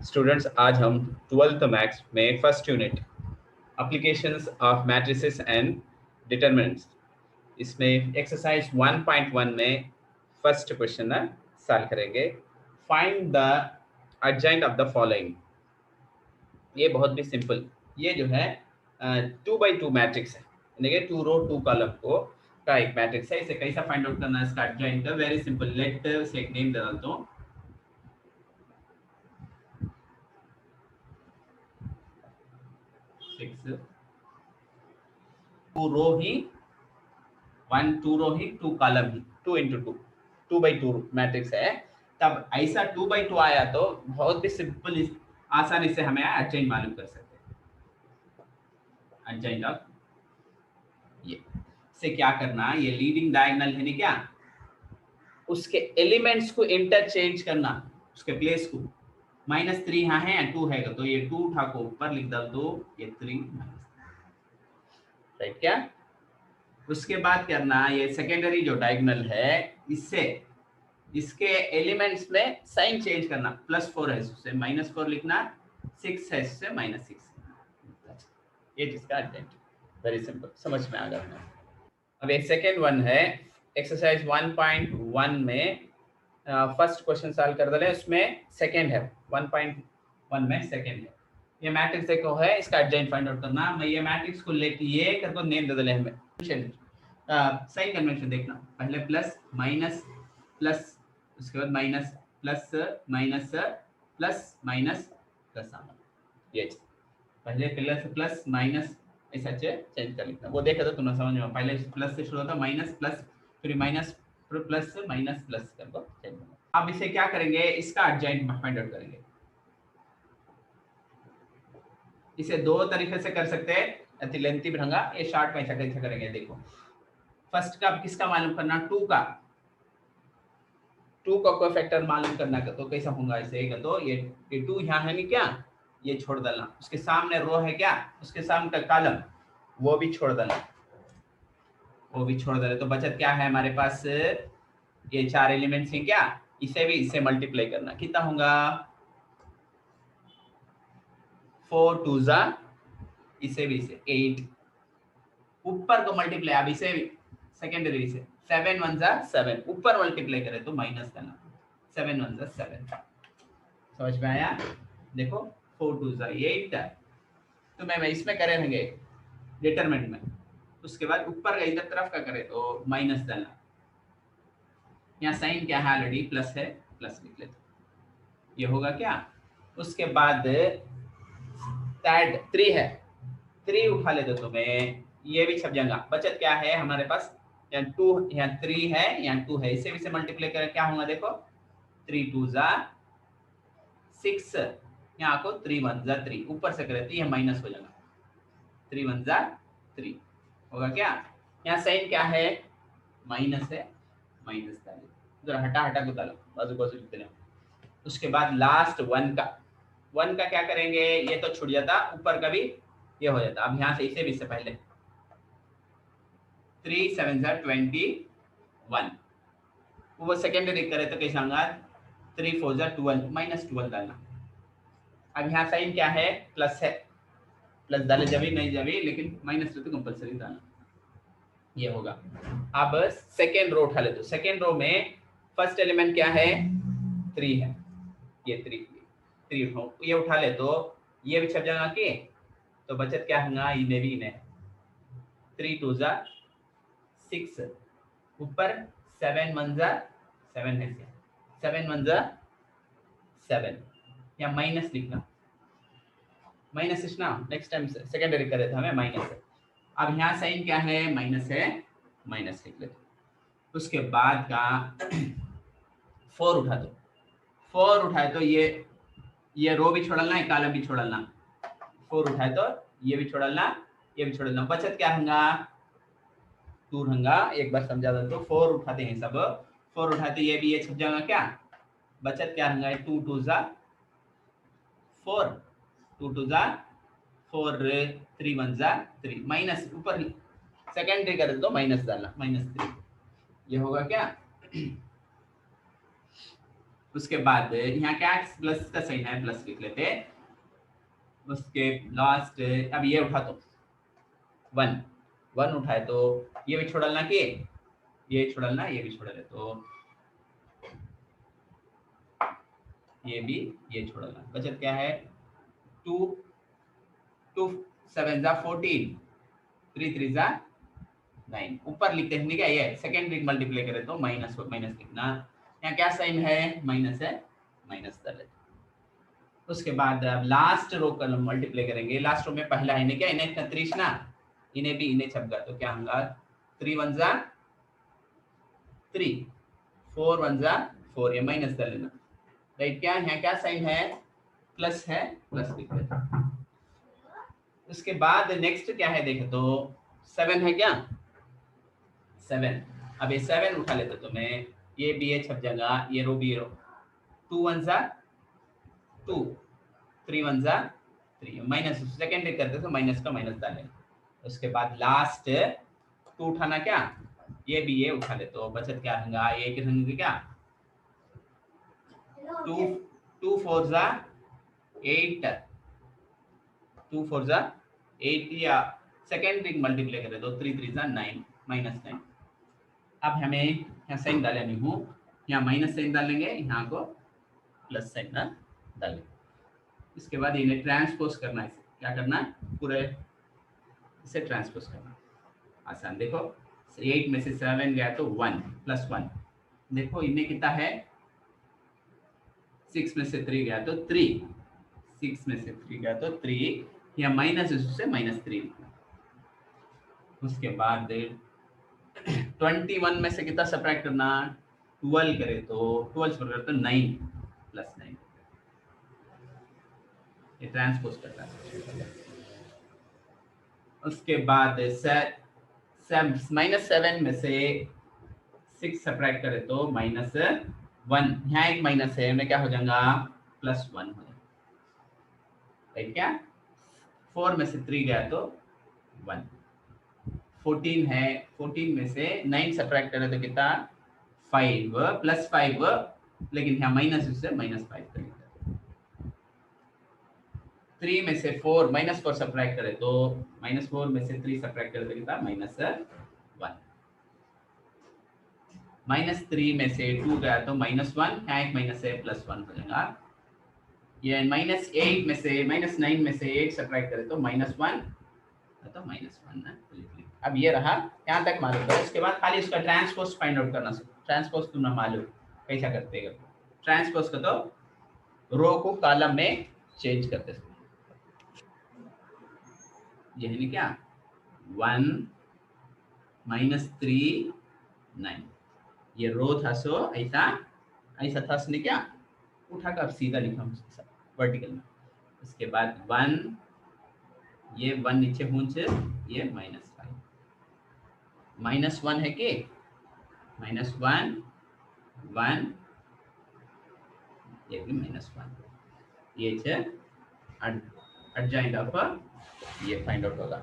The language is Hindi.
स्टूडेंट्स, आज हम 12th मैथ्स में first unit applications of matrices and determinants इसमें एक्सरसाइज 1.1 में फर्स्ट क्वेश्चन सॉल्व करेंगे। Find the adjoint of the following. ये बहुत भी सिंपल, ये जो है 2x2 मैट्रिक्स है, यानी कि 2 रो 2 कॉलम को का एक मैट्रिक्स है। इसे कैसा फाइंड आउट करना है इसका एडजॉइंट? वेरी सिंपल, लेट से एक नेम दे देता हूं, 6 2 रो ही 2 रो ही 2 कॉलम ही 2 into 2 2x2 मैट्रिक्स है। तब ऐसा 2x2 आया तो बहुत भी सिंपल आसानी से हमें एडजॉइंट मालूम कर सकते हैं। एडजॉइंट ऑफ ये से क्या करना, ये लीडिंग डायगोनल है ना, क्या उसके एलिमेंट्स को इंटरचेंज करना, उसके प्लेस को। -3 यहाँ है, 2 है तो ये 2 उठा को ऊपर लिख डाल दो, ये 3 राइट क्या। उसके बाद करना, ये सेकेंडरी जो डायगोनल है इससे इसके एलिमेंट्स में साइन चेंज करना, +4 है उससे -4 लिखना, 6 है उससे -6। ये जिसका एडजॉइंट, वेरी सिंपल, समझ में आ गया। अब एक सेकेंड वन है, एक्सरसाइज 1.1 में फर्स्ट क्वेश्चन सॉल्व कर दे, उसमें सेकेंड है, 1.1 में सेकेंड है। ये मैट्रिक्स देखो है, इसका एडजॉइंट फाइंड आउट करना। मैं ये मैट्रिक्स को लेके ये करको नेम दे दे हमें साइन कन्वेंशन देखना, पहले प्लस माइनस प्लस, उसके बाद minus plus minus plus minus plus आना, ये पहले प्लस प्लस माइनस ऐसा चेंज कर लिखना। वो देखा तो तुम्हें समझ में, पहले प्लस से शुरू होता, माइनस प्लस फिर माइनस प्लस माइनस प्लस करके चेंज करना। अब इसे क्या करेंगे, इसका एडजॉइंट फाइंड आउट करेंगे। इसे दो तरीके से कर सकते हैं, अति लेंथी भरंगा, ये शॉर्ट में कैसे करेंगे देखो। फर्स्ट का किसका मालूम करना, 2 का कोफैक्टर मालूम करना का, तो कैसा होगा इसे तो ये 2 यहाँ है नहीं क्या, ये छोड़ देना। उसके सामने रो है क्या, उसके सामने का कॉलम वो भी छोड़ देना, वो भी छोड़ देना। तो बचत क्या है हमारे पास, ये 4 एलिमेंट्स हैं क्या, इसे भी इससे मल्टीप्लाई करना, कितना होगा 4 2 जा, इसे भी इसे 8, ऊपर को मल्टीप्लाई, अब इसे सेकेंडरी से 7 1 जा 7, ऊपर मल्टीप्लाई करें तो माइनस करना, 7 1 जा 7। समझ में आया? देखो 4 2 जा 8, तो मैं इसमें करे रहेंगे डिटरमिनेंट में, उसके बाद ऊपर का इधर तरफ का करे तो माइनस डालना। यहाँ साइन क्या है, ऑलरेडी प्लस है, प्लस लिख लेते, ये होगा क्या। उसके बाद 3 है, 3 उठा लेते तो मैं ये भी छप जाएगा। बचत क्या है हमारे पास, यहाँ 2, यहाँ 3 है, यहाँ 2 है, इसे भी से मल्टीप्लाई करें क्या होगा देखो, 3 2 जा 6, यहाँ को 3 1 जा 3, ऊपर से करें तो ये माइनस हो जाएगा, 3 1 जा 3 होगा क्या। यहाँ साइन क्या है, माइनस है, माइनस डालो, जरा हटा हटा को डालो, बाजू बाजू लिखते हैं। उसके बाद लास्ट 1 का क्या करेंगे, ये तो छूट जाता, ऊपर का भी ये हो जाता। अब यहाँ से इसे भी से पहले 3 7 जा 21, वो सेकेंडरी करे तो कैसा होगा, 3 4 जा 12, -12 डालना। अब यहाँ साइन क्या है, प्लस है, प्लस डाले जब नहीं जब, लेकिन माइनस तो कंपलसरी डालना, ये होगा। अब सेकेंड रो उठा ले, तो सेकेंड रो में फर्स्ट एलिमेंट क्या है, 3 है, ये 3 उठाओ, ये उठा ले तो ये भी छप जाएगा कि, तो बचत क्या होगा, इन्हें भी इन्हें 3 2 जा 6, ऊपर 7 1 जा 7 है, 7 1 जा 7, या माइनस लिखना, माइनस इस ना नेक्स्ट टाइम सेकेंडरी करे थे हमें माइनस है। अब यहाँ साइन क्या है, माइनस है, माइनस लिख लेते। उसके बाद का 4 उठा दो, 4 उठाए तो ये रो भी छोड़ना है, कॉलम भी छोड़ना, 4 उठाए तो ये भी छोड़ना, ये भी छोड़ना। बचत क्या होगा, 2 होगा। एक बार समझा दो तो 4 उठाते हैं सब, 4 उठाते ये भी ये छप जाएगा क्या, बचत क्या होगा, 2 2 जा 4, 2 2 जा 4, 3 1 जा 3, माइनस ऊपर सेकेंडरी कर दो, माइनस डालना, -3, ये होगा क्या। उसके बाद यहाँ क्या प्लस का साइन है, प्लस लिख लेते। उसके लास्ट अब ये उठा तो 1 1 उठाए तो ये भी छोड़ना कि ये छोड़ना, ये भी छोड़ ले तो ये छोड़ना, बचत क्या है 2 2 7 जा 14 3 3 जा 9। ऊपर लिखते हैं क्या, ये सेकेंड रिंग मल्टीप्लाई करें तो माइनस माइनस लिखना। यहाँ क्या साइन है, माइनस है, माइनस कर लेते। उसके बाद अब लास्ट रो का मल्टीप्लाई करेंगे। लास्ट रो में पहला इन्हें क्या, इन्हें 30 ना, इन्हें भी इन्हें छप गया तो क्या होगा 3 1 जा 3 4 1 जा 4, ये माइनस कर लेना राइट। क्या है, क्या साइन है, प्लस है, प्लस लिख लेते। उसके बाद नेक्स्ट क्या है देखे तो 7 है क्या 7। अब ये 7 उठा लेते तो मैं ये भी ये छप जाएगा, ये रो भी रो 2 1 जा 2 3 1 जा 3, माइनस सेकेंड करते तो माइनस का माइनस डालें। उसके बाद लास्ट 2 उठाना क्या, ये भी ये उठा ले तो बचत क्या होगा, ये कितने क्या 2 2 4 जा 8 2 4 जा 8 या सेकेंड रिंग मल्टीप्लाई करें तो 3 3 जा 9 माइनस 9। अब हमें यहाँ साइन डालनी हूँ, यहाँ माइनस साइन डालेंगे, यहाँ को प्लस साइन डालेंगे। इसके बाद इन्हें ट्रांसपोज करना है, क्या करना है पूरे इसे ट्रांसपोज करना आसान। देखो 8 में से 7 गया तो 1 प्लस 1, देखो इन्हें कितना है 6 में से 3 गया तो 3, 6 में से 3 गया तो 3, या माइनस से माइनस 3 लिखना। उसके बाद 21 में से कितना सब्ट्रैक्ट करना, 12 करे तो 12 पर करते 9 प्लस 9, ये ट्रांसपोज करता है। उसके बाद माइनस 7 में से 6 सब्ट्रैक्ट करे तो माइनस 1, यहाँ एक माइनस है, में क्या हो जाएगा प्लस 1 हो जाएगा राइट। क्या 4 में से 3 गया तो 1, 14 है, 14 में से 9 सब्ट्रैक्ट करे तो कितना 5 प्लस 5, लेकिन यहाँ माइनस से माइनस 5 करेंगे। 3 में से 4 माइनस 4 सब्ट्रैक्ट करे तो माइनस 4 में से 3 सब्ट्रैक्ट करे तो कितना माइनस 1, माइनस 3 में से 2 गया तो माइनस 1, यहाँ एक माइनस है प्लस 1 हो जाएगा। ये माइनस 8 में से माइनस 9 में से 8 सब्ट्रैक्ट करे तो माइनस 1, तो माइनस 1 ना। अब ये रहा, यहाँ तक मालूम है। उसके बाद खाली उसका ट्रांसपोज फाइंड आउट करना सीखो। ट्रांसपोज तुम्हें मालूम कैसा करते हैं, ट्रांसपोज का तो रो को कॉलम में चेंज करते हैं। ये है क्या 1 माइनस 3 9, ये रो था सो ऐसा ऐसा था, उसने क्या उठाकर सीधा लिखा वर्टिकल में। उसके बाद 1, ये 1 नीचे पूंछ, ये माइनस 5, माइनस 1 है कि माइनस 1 1, ये भी माइनस 1, ये एडजॉइंट ऑफ ये फाइंड आउट होगा।